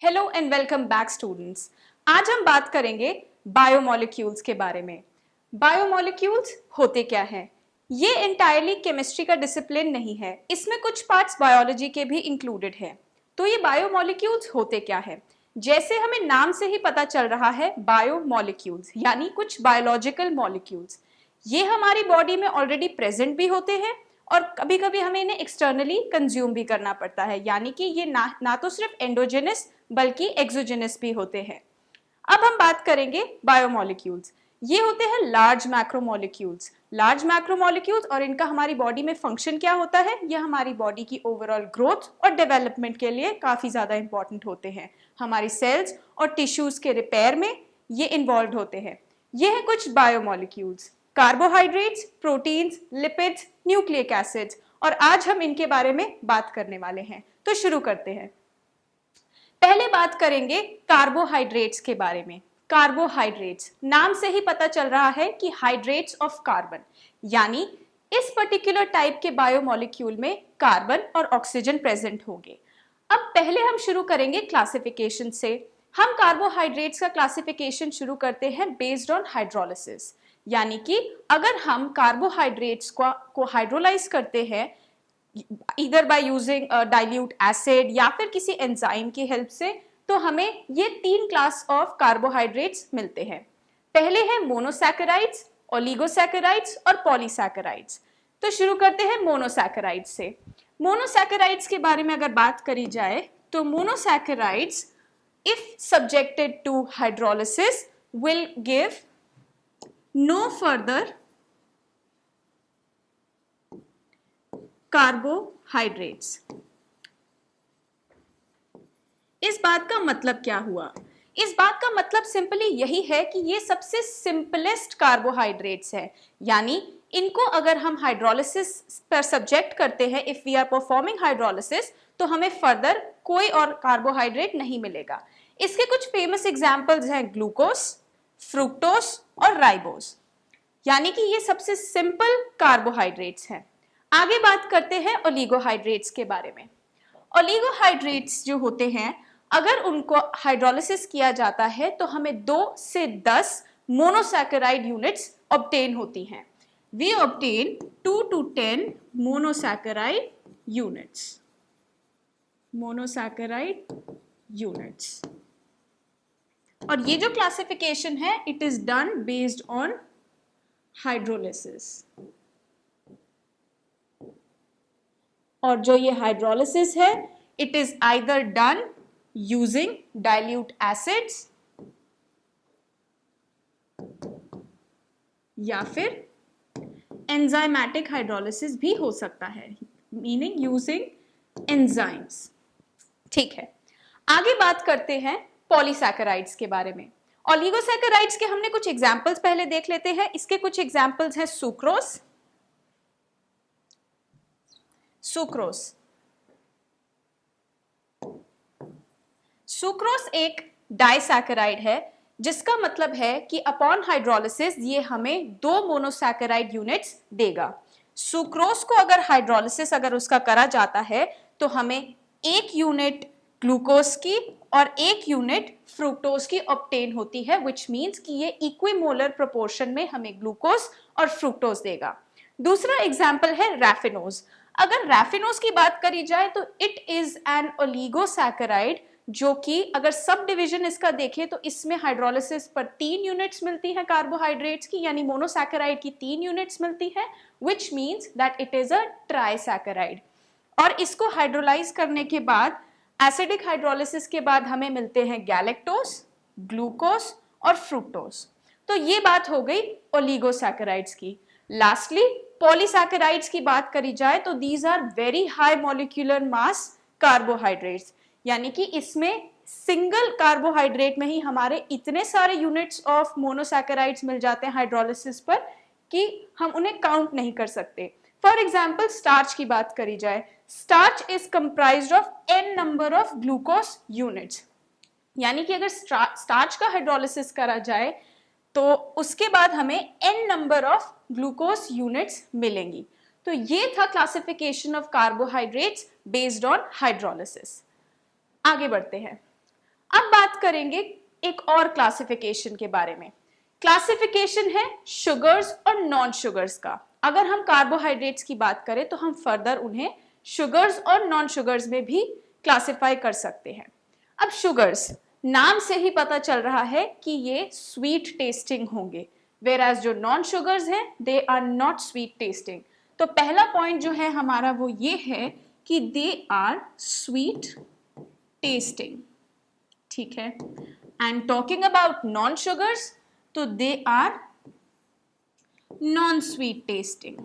Hello and welcome back students. आज हम बात करेंगे बायोमोलिक्यूल्स के बारे में। बायोमोलिक्यूल्स होते क्या हैं? ये एंटायरली केमिस्ट्री का डिसिप्लिन नहीं है, इसमें कुछ पार्ट्स बायोलॉजी के भी इंक्लूडेड है। तो ये बायोमोलिक्यूल्स होते क्या है? जैसे हमें नाम से ही पता चल रहा है, बायोमोलिक्यूल्स यानी कुछ बायोलॉजिकल मॉलिक्यूल्स। ये हमारी बॉडी में ऑलरेडी प्रेजेंट भी होते हैं और कभी कभी हमें इन्हें एक्सटर्नली कंज्यूम भी करना पड़ता है, यानी कि ये ना तो सिर्फ एंडोजेनस बल्कि एक्सोजेनस भी होते हैं। अब हम बात करेंगे बायोमोलिक्यूल्स। ये होते हैं लार्ज मैक्रोमोलिक्यूल्स। लार्ज मैक्रोमोलिक्यूल्स और इनका हमारी बॉडी में फंक्शन क्या होता है? ये हमारी बॉडी की ओवरऑल ग्रोथ और डेवलपमेंट के लिए काफी ज्यादा इंपॉर्टेंट होते हैं। हमारी सेल्स और टिश्यूज के रिपेयर में ये इन्वॉल्व होते हैं। ये है कुछ biomolecules: carbohydrates, proteins, lipids, nucleic acids. और आज हम इनके बारे में बात करने वाले हैं। तो शुरू करते हैं। पहले बात करेंगे कार्बोहाइड्रेट्स के बारे में। कार्बोहाइड्रेट्स, नाम से ही पता चल रहा है कि हाइड्रेट्स ऑफ कार्बन, यानी इस पर्टिकुलर टाइप के बायोमोलिक्यूल में कार्बन और ऑक्सीजन प्रेजेंट होंगे। अब पहले हम शुरू करेंगे क्लासिफिकेशन से। हम कार्बोहाइड्रेट्स का क्लासिफिकेशन शुरू करते हैं बेस्ड ऑन हाइड्रोलिसिस, यानी कि अगर हम कार्बोहाइड्रेट्स को हाइड्रोलाइज करते हैं इधर बाय यूजिंग डाइल्यूट एसिड या फिर किसी एंजाइम की हेल्प से, तो हमें ये तीन क्लास ऑफ कार्बोहाइड्रेट्स मिलते हैं। पहले है मोनोसैकेराइड्स, ओलिगोसैकेराइड्स और पॉलीसैकेराइड्स। तो शुरू करते हैं मोनोसैकेराइड्स से। मोनोसैकेराइड्स के बारे में अगर बात करी जाए तो monosaccharides if subjected to hydrolysis will give no further carbohydrates. इस बात का मतलब क्या हुआ? इस बात का मतलब सिंपली यही है कि ये सबसे सिंपलेस्ट कार्बोहाइड्रेट्स है, यानी इनको अगर हम हाइड्रोलिसिस पर सब्जेक्ट करते हैं, if we are performing hydrolysis, तो हमें फर्दर कोई और कार्बोहाइड्रेट नहीं मिलेगा। इसके कुछ फेमस एग्जांपल्स हैं ग्लूकोस, फ्रुक्टोस और राइबोस, यानी कि ये सबसे सिंपल कार्बोहाइड्रेट्स हैं। आगे बात करते हैं ओलिगोहाइड्रेट्स के बारे में। ओलिगोहाइड्रेट्स जो होते हैं, अगर उनको हाइड्रोलिसिस किया जाता है तो हमें 2 से 10 मोनोसैकेराइड यूनिट्स ऑब्टेन होती हैं। We obtain 2 to 10 monosaccharide units. Monosaccharide units. और ये जो क्लासिफिकेशन है, it is done based on hydrolysis. और जो ये हाइड्रोलिसिस है, it is either done using dilute acids या फिर एंजाइमेटिक हाइड्रोलिसिस भी हो सकता है, मीनिंग यूजिंग एंजाइम्स। ठीक है, आगे बात करते हैं पॉलीसैकेराइड्स के बारे में। ओलिगोसैकेराइड्स के हमने कुछ एग्जांपल्स पहले देख लेते हैं। इसके कुछ एग्जांपल्स हैं सुक्रोज। सुक्रोज एक डाइसैकेराइड है, जिसका मतलब है कि अपॉन हाइड्रोलिसिस ये हमें 2 मोनोसैकेराइड यूनिट्स देगा। सुक्रोज को अगर हाइड्रोलिसिस उसका करा जाता है तो हमें 1 यूनिट ग्लूकोज की और 1 यूनिट फ्रुक्टोज की ऑब्टेन होती है, विच मीन्स कि ये इक्विमोलर प्रोपोर्शन में हमें ग्लूकोज और फ्रुक्टोज देगा। दूसरा एग्जाम्पल है रैफिनोज। अगर रैफिनोज की बात करी जाए तो इट इज एन ओलिगोसैकेराइड, जो कि अगर सब डिवीजन इसका देखें तो इसमें हाइड्रोलिसिस पर 3 यूनिट्स मिलती हैं कार्बोहाइड्रेट्स की, यानी मोनोसैकेराइड की 3 यूनिट्स मिलती है, which means that it is a trisaccharide. और इसको हाइड्रोलाइज करने के बाद, एसिडिक हाइड्रोलिसिस के बाद हमें मिलते हैं गैलेक्टोज, ग्लूकोज और फ्रुक्टोज। तो ये बात हो गई ओलिगोसैकेराइड्स की। लास्टली पॉलीसैकेराइड्स की बात करी जाए तो these are very high molecular mass carbohydrates, यानी कि इसमें सिंगल कार्बोहाइड्रेट में ही हमारे इतने सारे यूनिट्स ऑफ मोनोसैकेराइड्स मिल जाते हैं हाइड्रोलिसिस पर कि हम उन्हें काउंट नहीं कर सकते। फॉर एग्जाम्पल स्टार्च की बात करी जाए, starch is comprised of n number of glucose units, यानी कि अगर स्टार्च का हाइड्रोलिसिस करा जाए तो उसके बाद हमें n number of glucose units मिलेंगी। तो ये था classification of carbohydrates based on hydrolysis. आगे बढ़ते हैं। बात करेंगे एक और क्लासिफिकेशन के बारे में। क्लासिफिकेशन है शुगर्स और नॉन शुगर्स का। अगर हम कार्बोहाइड्रेट्स की बात करें तो हम फर्दर उन्हें शुगर्स और नॉन शुगर्स में भी क्लासिफाई कर सकते हैं। अब शुगर्स, नाम से ही पता चल रहा है कि ये स्वीट टेस्टिंग होंगे, whereas जो नॉन शुगर्स हैं they are not sweet tasting. तो पहला पॉइंट जो है हमारा वो ये है कि दे आर स्वीट टेस्टिंग, ठीक है। And talking about non sugars, तो they are non sweet tasting,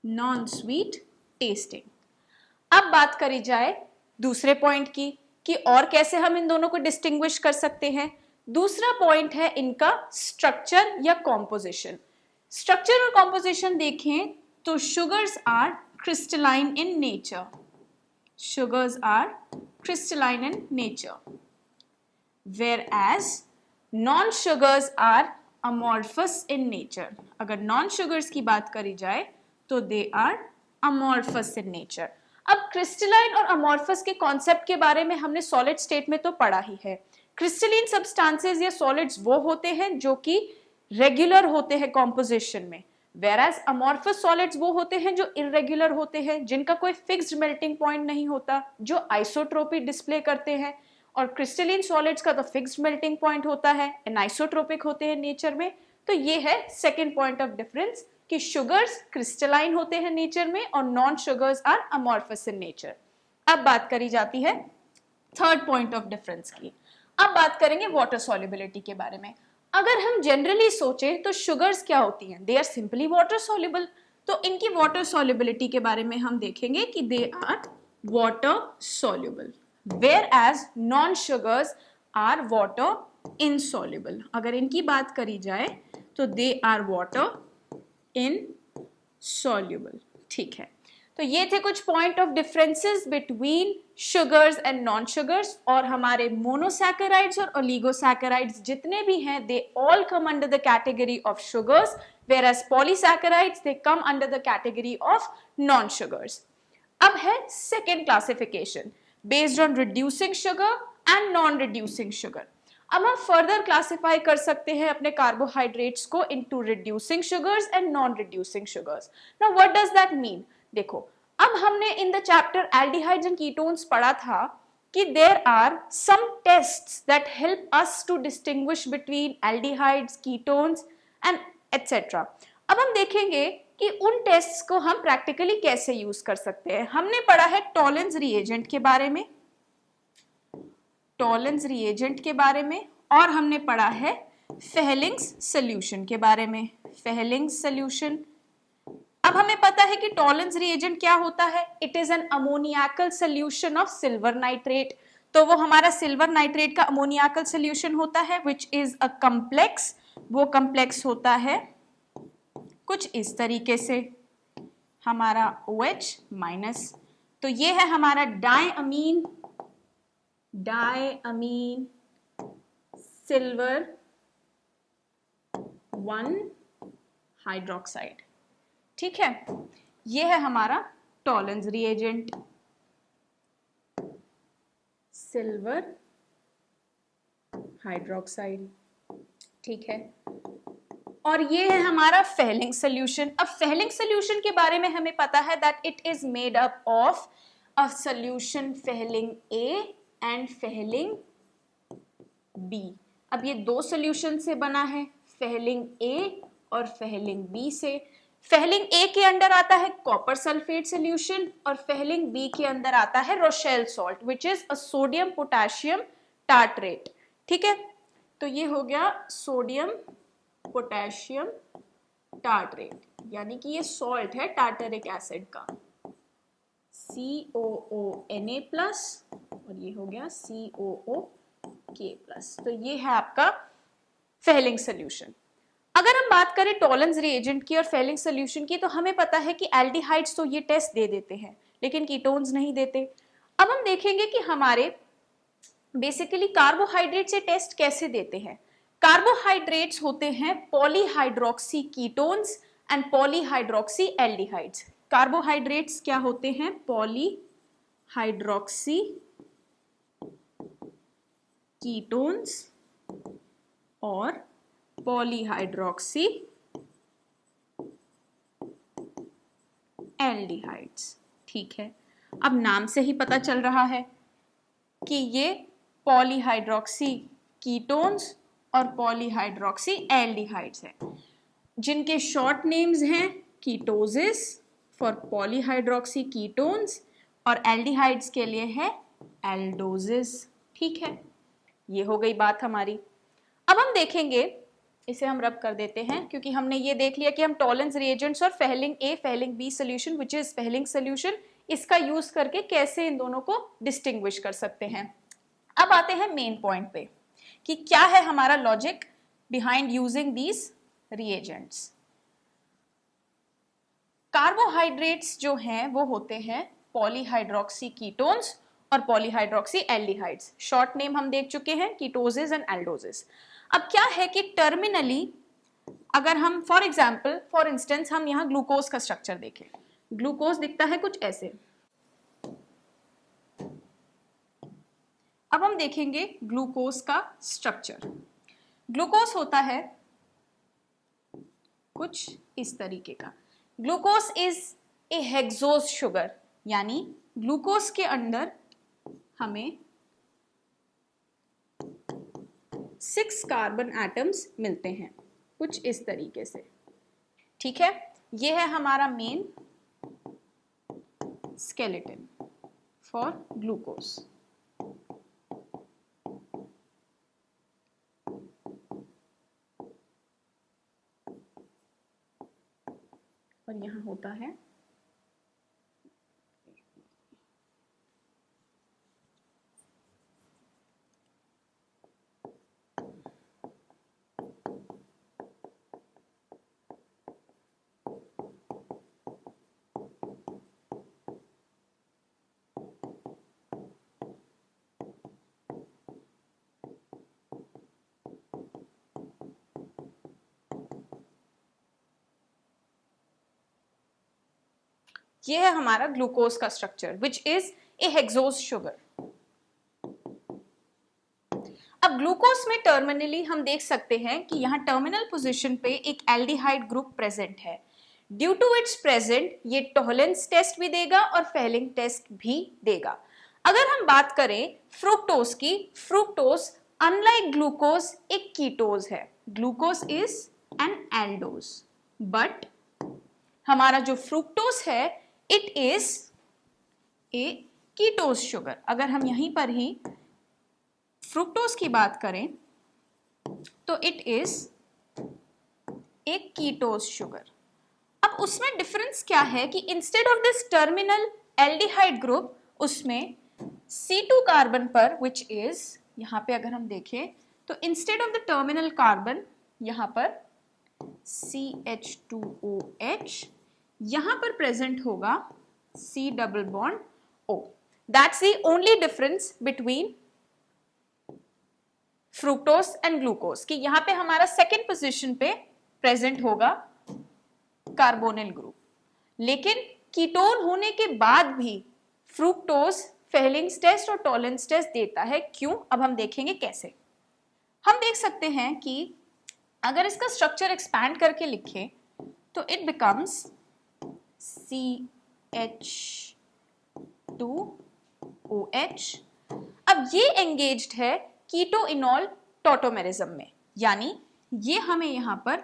non sweet tasting. अब बात करी जाए दूसरे पॉइंट की कि और कैसे हम इन दोनों को डिस्टिंग्विश कर सकते हैं। दूसरा पॉइंट है इनका स्ट्रक्चर या कॉम्पोजिशन। स्ट्रक्चर और कॉम्पोजिशन देखें तो sugars are crystalline in nature, sugars are crystalline in nature, whereas non sugars are amorphous in nature. अगर नॉन शुगर्स की बात करी जाए तो they are amorphous in nature. अब क्रिस्टलाइन और अमॉर्फस के कॉन्सेप्ट के बारे में हमने सॉलिड स्टेट में तो पढ़ा ही है। क्रिस्टलाइन सब्सटेंसेस या सॉलिड्स वो होते हैं जो कि रेगुलर होते हैं कॉम्पोजिशन में, whereas अमॉर्फस सॉलिड्स वो होते हैं जो इरेगुलर होते हैं, जिनका कोई फिक्स्ड मेल्टिंग पॉइंट नहीं होता, जो आइसोट्रोपी डिस्प्ले करते हैं। और क्रिस्टलाइन सॉलिड्स का तो फिक्स्ड मेल्टिंग पॉइंट होता है, एनाइसोट्रोपिक होते हैं नेचर में। तो ये है सेकेंड पॉइंट ऑफ डिफरेंस कि शुगर्स क्रिस्टलाइन होते हैं नेचर में और non sugars are amorphous in nature. अब बात करी जाती है थर्ड पॉइंट ऑफ डिफरेंस की। अब बात करेंगे वाटर सॉल्युबिलिटी के बारे में। अगर हम जनरली सोचें तो शुगर्स क्या होती हैं, they are simply water soluble. तो इनकी वाटर सॉल्युबिलिटी के बारे में हम देखेंगे कि they are water soluble, whereas non sugars are water insoluble. अगर इनकी बात करी जाए तो दे आर वाटर इनसॉल्युबल, ठीक है। तो ये थे कुछ point of differences between sugars and non sugars. और हमारे मोनोसैकेराइड्स और ओलिगोसैकेराइड्स जितने भी हैं they all come under the category of sugars, whereas polysaccharides they come under the category of non sugars. अब है second classification based on reducing sugar and non reducing sugar. अब हम फर्दर क्लासिफाई कर सकते हैं अपने कार्बोहाइड्रेट्स को into reducing sugars and non reducing sugars. Now what does that mean? देखो, अब हमने in the chapter aldehydes and ketones पढ़ा था कि there are some tests that help us to distinguish between aldehydes, ketones and et cetera. अब हम देखेंगे कि उन टेस्ट्स को हम प्रैक्टिकली कैसे यूज कर सकते हैं। हमने पढ़ा है टॉलेंस रिएजेंट के बारे में, टॉलेंस रिएजेंट के बारे में, और हमने पढ़ा है फेहलिंग्स सॉल्यूशन के बारे में, फेहलिंग्स सॉल्यूशन। अब हमें पता है कि टॉलेंस रिएजेंट क्या होता है, it is an अमोनियाकल solution of silver nitrate. तो वो हमारा सिल्वर नाइट्रेट का अमोनियाकल सॉल्यूशन होता है विच इज अ कम्प्लेक्स। वो कम्प्लेक्स होता है कुछ इस तरीके से, हमारा OH माइनस। तो ये है हमारा डायअमीन सिल्वर 1 हाइड्रोक्साइड, ठीक है। ये है हमारा टॉलेंस रिएजेंट, सिल्वर हाइड्रोक्साइड, ठीक है। और ये है हमारा फेहलिंग सॉल्यूशन। अब फेहलिंग सॉल्यूशन के बारे में हमें पता है that it is made up of a solution Fehling A and Fehling B। अब ये दो सॉल्यूशन से बना है, फेहलिंग A और फेहलिंग B से। फेहलिंग A के अंदर आता है कॉपर सल्फेट सॉल्यूशन और फेहलिंग B के अंदर आता है Rochelle salt which is a sodium potassium tartrate, ठीक है। तो ये हो गया सोडियम पोटेशियम टार्ट्रेट, यानी कि ये सॉल्ट है टार्टरिक एसिड का, COONA प्लस, और ये हो गया COOK प्लस। तो ये है आपका फेहलिंग सॉल्यूशन। अगर हम बात करें टॉलेंस रिएजेंट की और फेहलिंग सॉल्यूशन की, तो हमें पता है कि एल्डिहाइड्स तो ये टेस्ट दे देते हैं लेकिन कीटोन्स नहीं देते। अब हम देखेंगे कि हमारे बेसिकली कार्बोहाइड्रेट से टेस्ट कैसे देते हैं। कार्बोहाइड्रेट्स होते हैं polyhydroxy ketones and polyhydroxy aldehydes. Carbohydrates क्या होते हैं? पॉलीहाइड्रोक्सी हाइड्रोक्सी कीटोन्स और पॉलीहाइड्रोक्सी एल्डिहाइड्स। ठीक है, अब नाम से ही पता चल रहा है कि ये पॉलीहाइड्रोक्सी कीटोन्स और पॉलीहाइड्रोक्सी एल्डिहाइड्स हैं, जिनके शॉर्ट नेम्स हैं कीटोसिस फॉर पॉलीहाइड्रोक्सी कीटोन्स और एल्डिहाइड्स के लिए है एल्डोसिस। ठीक है, ये हो गई बात हमारी। अब हम देखेंगे, इसे हम रब कर देते हैं क्योंकि हमने ये देख लिया कि हम टॉलेंस रिएजेंट्स और Fehling A Fehling B solution which is Fehling solution, इसका यूज करके कैसे इन दोनों को डिस्टिंग्विश कर सकते हैं। अब आते हैं मेन पॉइंट पे कि क्या है हमारा logic behind using these reagents. Carbohydrates जो हैं वो होते हैं पॉलीहाइड्रोक्सी कीटोन्स और पॉलीहाइड्रोक्सी एल्डिहाइड्स। शॉर्ट नेम हम देख चुके हैं कीटोसिस एंड एल्डोसिस। अब क्या है कि टर्मिनली अगर हम फॉर इंस्टेंस हम यहाँ ग्लूकोज का स्ट्रक्चर देखें, ग्लूकोज दिखता है कुछ ऐसे। अब हम देखेंगे ग्लूकोज का स्ट्रक्चर। ग्लूकोज होता है कुछ इस तरीके का। Glucose is a hexose sugar, यानी ग्लूकोज के अंदर हमें 6 कार्बन एटम्स मिलते हैं कुछ इस तरीके से। ठीक है, यह है हमारा मेन स्केलेटन फॉर ग्लूकोज। और यहां होता है ये है हमारा ग्लूकोज का structure which is a hexose sugar. अब ग्लूकोज में टर्मिनली हम देख सकते हैं कि यहाँ टर्मिनल पोजीशन पे एक एल्डिहाइड ग्रुप प्रेजेंट है। ड्यू टू इट्स प्रेजेंट ये टॉलेंस टेस्ट भी देगा और फेहलिंग टेस्ट भी देगा। अगर हम बात करें फ्रुक्टोज की, फ्रुक्टोज अनलाइक ग्लूकोज एक कीटोज है। Glucose is an aldose, but हमारा जो फ्रुक्टोज है it is a ketose sugar. अगर हम यहीं पर ही फ्रुक्टोज की बात करें तो it is a ketose sugar. अब उसमें डिफरेंस क्या है कि instead of this terminal aldehyde group उसमें C2 कार्बन पर विच इज, यहां पे अगर हम देखें तो instead of the terminal carbon यहां पर CH2OH, यहां पर प्रेजेंट होगा C double bond O। That's the only difference between fructose and glucose कि यहां पे हमारा सेकेंड पोजीशन पे प्रेजेंट होगा कार्बोनिल ग्रुप। लेकिन कीटोन होने के बाद भी फ्रुक्टोज फेहलिंग्स टेस्ट और टॉलेंस टेस्ट देता है। क्यों? अब हम देखेंगे कैसे। हम देख सकते हैं कि अगर इसका स्ट्रक्चर एक्सपैंड करके लिखें तो इट बिकम्स CH2OH। अब ये एंगेज्ड है कीटोइनॉल टॉटोमेरिज्म में, यानी ये हमें यहां पर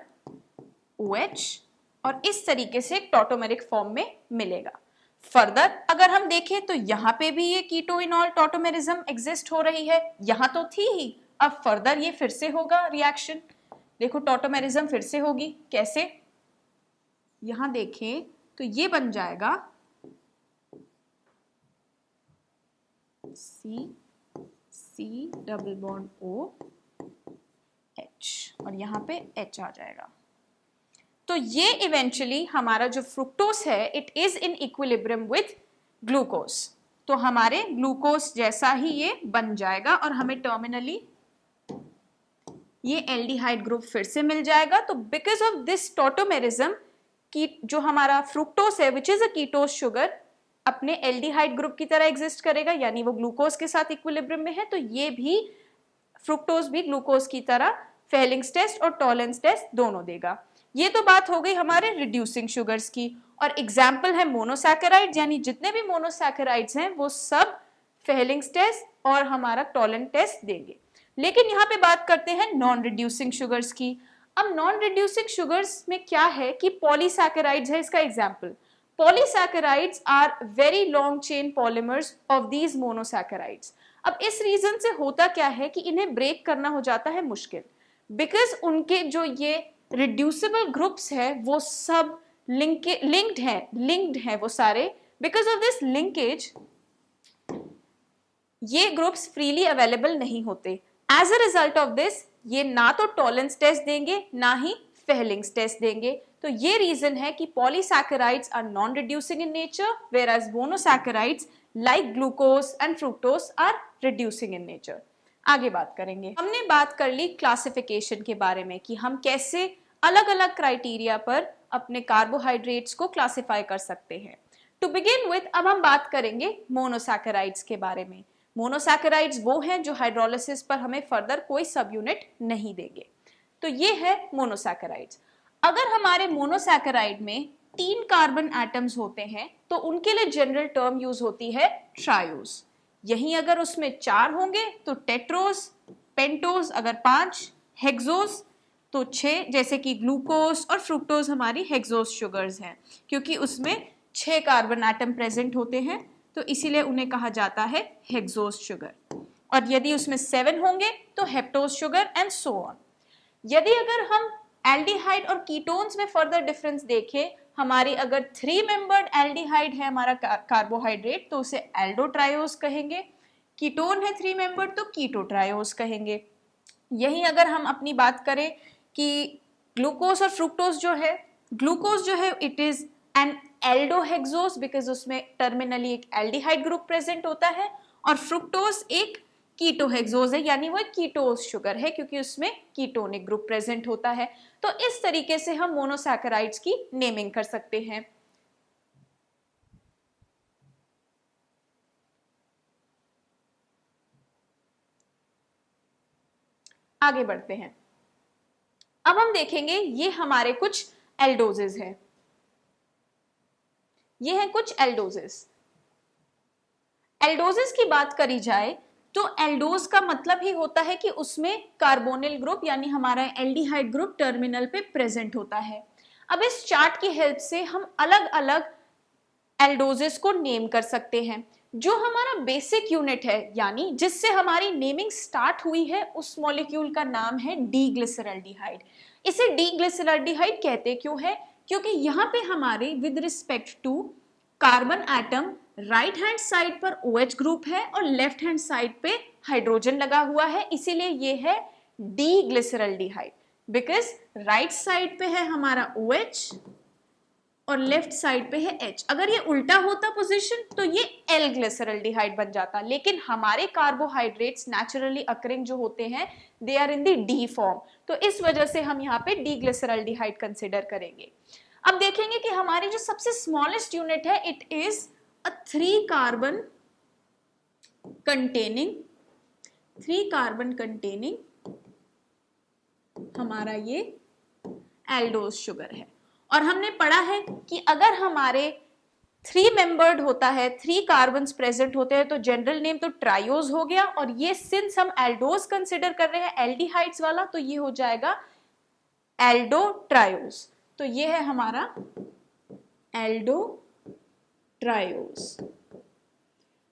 OH और इस तरीके से टॉटोमेरिक फॉर्म में मिलेगा। फर्दर अगर हम देखें तो यहां पे भी ये कीटोइनॉल टॉटोमेरिज्म एग्जिस्ट हो रही है, यहां तो थी ही, अब फर्दर ये फिर से होगा रिएक्शन। देखो टॉटोमेरिज्म फिर से होगी, कैसे? यहां देखें तो ये बन जाएगा C डबल बॉन्ड OH और यहां पे H आ जाएगा। तो ये इवेंचुअली हमारा जो फ्रुक्टोज है it is in equilibrium with glucose. तो हमारे ग्लूकोज जैसा ही ये बन जाएगा और हमें टर्मिनली ये एल्डिहाइड ग्रुप फिर से मिल जाएगा। तो बिकॉज ऑफ दिस टॉटोमेरिज्म की जो हमारा फ्रुक्टोज है विच इज अ कीटोज शुगर, अपने एल्डिहाइड ग्रुप की तरह एग्जिस्ट करेगा, यानी वो ग्लूकोज के साथ इक्विलिब्रियम में है, तो ये भी फ्रुक्टोज भी ग्लूकोज की तरह फेलिंग्स टेस्ट और टॉलेंस टेस्ट दोनों देगा। ये तो बात हो गई हमारे रिड्यूसिंग शुगर्स की, और एग्जाम्पल है मोनोसैकेराइड्स, यानी जितने भी मोनोसैकेराइड्स हैं वो सब फेलिंग्स टेस्ट और हमारा टॉलेंट टेस्ट देंगे। लेकिन यहाँ पे बात करते हैं नॉन रिड्यूसिंग शुगर्स की। अब नॉन रिड्यूसिंग शुगर्स में क्या है कि पॉलीसैकेराइड्स है इसका example. Polysaccharides are very long chain polymers of these monosaccharides. अब इस रीजन से होता क्या है कि इन्हें ब्रेक करना हो जाता है मुश्किल, बिकॉज उनके जो ये रिड्यूसिबल ग्रुप्स है वो सब लिंक्ड है वो सारे। बिकॉज ऑफ दिस लिंकेज ये ग्रुप्स फ्रीली अवेलेबल नहीं होते। As a result of this ये ना तो टॉलेंस टेस्ट देंगे ना ही फेलिंग्स टेस्ट देंगे। तो ये रीजन है कि polysaccharides are non reducing in nature, whereas monosaccharides like glucose and fructose are reducing in nature. आगे बात करेंगे। हमने बात कर ली क्लासिफिकेशन के बारे में कि हम कैसे अलग अलग क्राइटेरिया पर अपने कार्बोहाइड्रेट्स को क्लासिफाई कर सकते हैं। टू बिगिन विथ अब हम बात करेंगे मोनोसैकेराइड्स के बारे में। मोनोसैकेराइड्स वो हैं जो हाइड्रोलिसिस पर हमें फर्दर कोई सब यूनिट नहीं देंगे। तो ये है मोनोसैकेराइड्स। अगर हमारे मोनोसैकेराइड में 3 कार्बन एटम्स होते हैं तो उनके लिए जनरल टर्म यूज होती है ट्रायोज। यहीं अगर उसमें 4 होंगे तो टेट्रोज, पेंटोज अगर 5, हेक्सोज तो 6, जैसे कि ग्लूकोज और फ्रुक्टोज हमारी हेक्सोज शुगर्स हैं, क्योंकि उसमें 6 कार्बन एटम प्रेजेंट होते हैं तो इसीलिए उन्हें कहा जाता है हेक्सोज शुगर। और यदि उसमें 7 होंगे तो heptose sugar and so on. यदि अगर हम एल्डिहाइड और कीटोन्स में फर्दर डिफरेंस देखें, हमारी अगर 3 मेंबर्ड एल्डिहाइड है हमारा कार्बोहाइड्रेट तो उसे एल्डोट्रायोज कहेंगे, कीटोन है 3 मेंबर्ड तो कीटोट्रायोज कहेंगे। यही अगर हम अपनी बात करें कि ग्लूकोज और फ्रुक्टोज जो है it is an aldohexose because उसमें टर्मिनली एक एल्डिहाइड ग्रुप प्रेजेंट होता है, और फ्रुक्टोज एक कीटोहेक्सोज है, यानी वो कीटोज शुगर है क्योंकि उसमें कीटोनिक ग्रुप प्रेजेंट होता है। तो इस तरीके से हम मोनोसैकेराइड्स की नेमिंग कर सकते हैं। आगे बढ़ते हैं। अब हम देखेंगे ये हमारे कुछ एल्डोजेस हैं। ये हैं कुछ एल्डोजेस। एल्डोजेस की बात करी जाए तो एल्डोज का मतलब ही होता है कि उसमें कार्बोनिल ग्रुप यानी हमारा एल्डिहाइड ग्रुप टर्मिनल पे प्रेजेंट होता है। अब इस चार्ट की हेल्प से हम अलग अलग एल्डोजेस को नेम कर सकते हैं। जो हमारा बेसिक यूनिट है यानी जिससे हमारी नेमिंग स्टार्ट हुई है उस मॉलिक्यूल का नाम है डीग्लिसरल्डिहाइड। इसे डीग्लिसरल्डिहाइड कहते क्यों है? क्योंकि यहाँ पे हमारे with respect to carbon atom right hand side पर OH ग्रुप है और लेफ्ट हैंड साइड पे हाइड्रोजन लगा हुआ है, इसीलिए ये है डीग्लिसरल्डिहाइड। बिकॉज राइट साइड पे है हमारा OH और लेफ्ट साइड पे है H। अगर ये उल्टा होता पोजीशन तो ये एल ग्लिसरल्डिहाइड बन जाता, लेकिन हमारे कार्बोहाइड्रेट्स नेचुरली अकरिंग जो होते हैं they are in the D form, तो इस वजह से हम यहाँ पे डीग्लिसरल्डिहाइड कंसिडर करेंगे। अब देखेंगे कि हमारी जो सबसे स्मॉलेस्ट यूनिट है it is a 3 carbon containing हमारा ये एल्डोज शुगर है। और हमने पढ़ा है कि अगर हमारे 3 मेंबर्ड होता है, 3 कार्बन्स प्रेजेंट होते हैं तो जनरल नेम तो ट्रायोज हो गया, और ये सिंस हम एल्डोज कंसिडर कर रहे हैं एल्डिहाइड्स वाला तो ये हो जाएगा एल्डोट्रायोज। तो ये है हमारा एल्डोट्रायोज।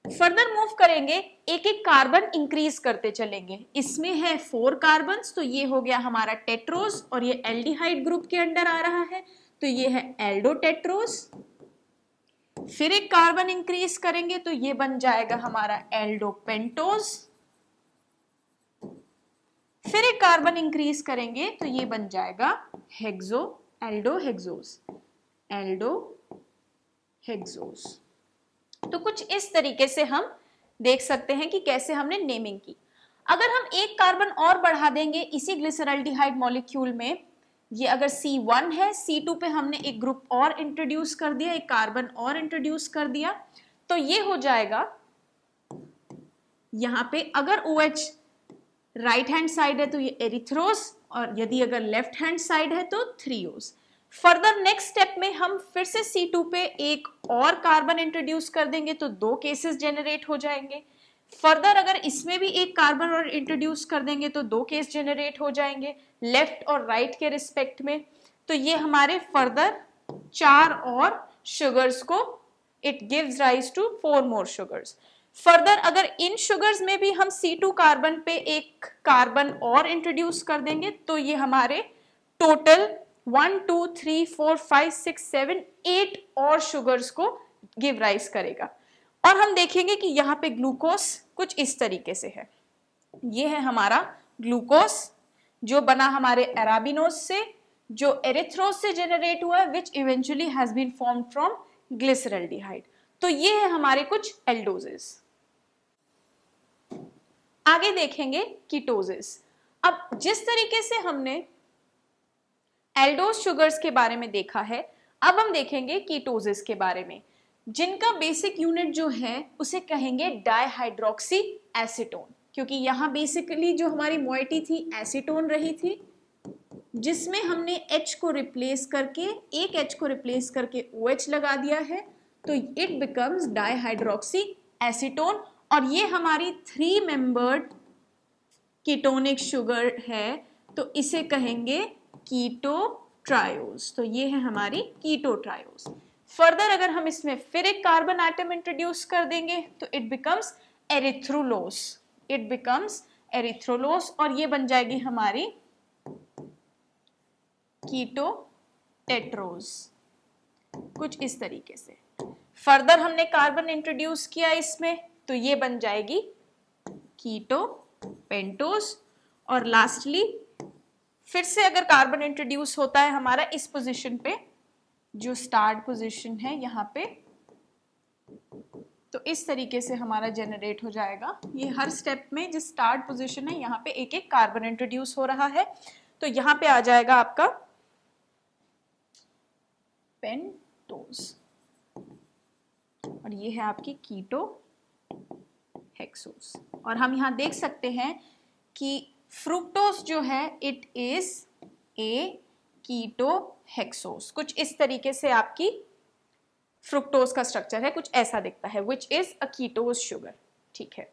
फर्दर मूव करेंगे, एक एक कार्बन इंक्रीज करते चलेंगे। इसमें है 4 कार्बन्स तो ये हो गया हमारा टेट्रोज, और ये एल्डिहाइड ग्रुप के अंडर आ रहा है तो ये है एल्डोटेट्रोज। फिर एक कार्बन इंक्रीज करेंगे तो ये बन जाएगा हमारा एल्डोपेंटोज। फिर एक कार्बन इंक्रीज करेंगे तो ये बन जाएगा एल्डोहेक्सोज। तो कुछ इस तरीके से हम देख सकते हैं कि कैसे हमने नेमिंग की। अगर हम एक कार्बन और बढ़ा देंगे इसी ग्लिसरल्डिहाइड मॉलिक्यूल में ये अगर C1 है, C2 पे हमने एक ग्रुप और इंट्रोड्यूस कर दिया, एक कार्बन और इंट्रोड्यूस कर दिया, तो ये हो जाएगा यहाँ पे अगर OH राइट हैंड साइड है तो ये एरिथ्रोस, और यदि अगर लेफ्ट हैंड साइड है तो थ्रियोस। फर्दर नेक्स्ट स्टेप में हम फिर से C2 पे एक और कार्बन इंट्रोड्यूस कर देंगे तो 2 केसेस जनरेट हो जाएंगे। फर्दर अगर इसमें भी एक कार्बन और इंट्रोड्यूस कर देंगे तो 2 केस जनरेट हो जाएंगे लेफ्ट और राइट के रिस्पेक्ट में। तो ये हमारे फर्दर 4 और शुगर्स को it gives rise to 4 more sugars. Further अगर इन शुगर्स में भी हम C2 कार्बन पे एक कार्बन और इंट्रोड्यूस कर देंगे तो ये हमारे टोटल 1 2 3 4 5 6 7 8 और शुगर्स को गिव राइज करेगा। और हम देखेंगे कि यहाँ पे ग्लूकोस कुछ इस तरीके से है। ये है हमारा ग्लूकोस जो बना हमारे अराबिनोज से, जो एरिथ्रोज से जेनरेट हुआ है, which eventually has been formed from glyceraldehyde. तो ये है हमारे कुछ एल्डोजेस। आगे देखेंगे कीटोजेस। अब जिस तरीके से हमने एल्डोज शुगर्स के बारे में देखा है, अब हम देखेंगे कीटोजेस के बारे में, जिनका बेसिक यूनिट जो है उसे कहेंगे डाइहाइड्रोक्सी एसीटोन, क्योंकि यहाँ बेसिकली जो हमारी मोइटी थी एसीटोन रही थी, जिसमें हमने H को रिप्लेस करके, एक H को रिप्लेस करके OH लगा दिया है, तो इट बिकम्स डाइहाइड्रोक्सी एसीटोन। और ये हमारी 3 मेंबर्ड कीटोनिक शुगर है, तो इसे कहेंगे कीटो ट्रायोज। तो ये है हमारी कीटो ट्रायोज। फर्दर अगर हम इसमें फिर एक कार्बन एटम इंट्रोड्यूस कर देंगे तो इट बिकम्स एरिथ्रोलोस, इट बिकम्स एरिथ्रोलोस, और ये बन जाएगी हमारी कीटो टेट्रोज, कुछ इस तरीके से। फर्दर हमने कार्बन इंट्रोड्यूस किया इसमें तो ये बन जाएगी कीटो पेंटोज। और लास्टली फिर से अगर कार्बन इंट्रोड्यूस होता है हमारा इस पोजीशन पे, जो स्टार्ट पोजीशन है यहाँ पे, तो इस तरीके से हमारा जनरेट हो जाएगा। ये हर स्टेप में जिस स्टार्ट पोजीशन है यहाँ पे एक एक कार्बन इंट्रोड्यूस हो रहा है, तो यहाँ पे आ जाएगा आपका पेंटोज, और ये है आपकी कीटो हेक्सोस। और हम यहाँ देख सकते हैं कि फ्रुक्टोज जो है it is a keto hexose. कुछ इस तरीके से आपकी फ्रुक्टोज का स्ट्रक्चर है, कुछ ऐसा दिखता है, विच इज अ कीटोज शुगर। ठीक है।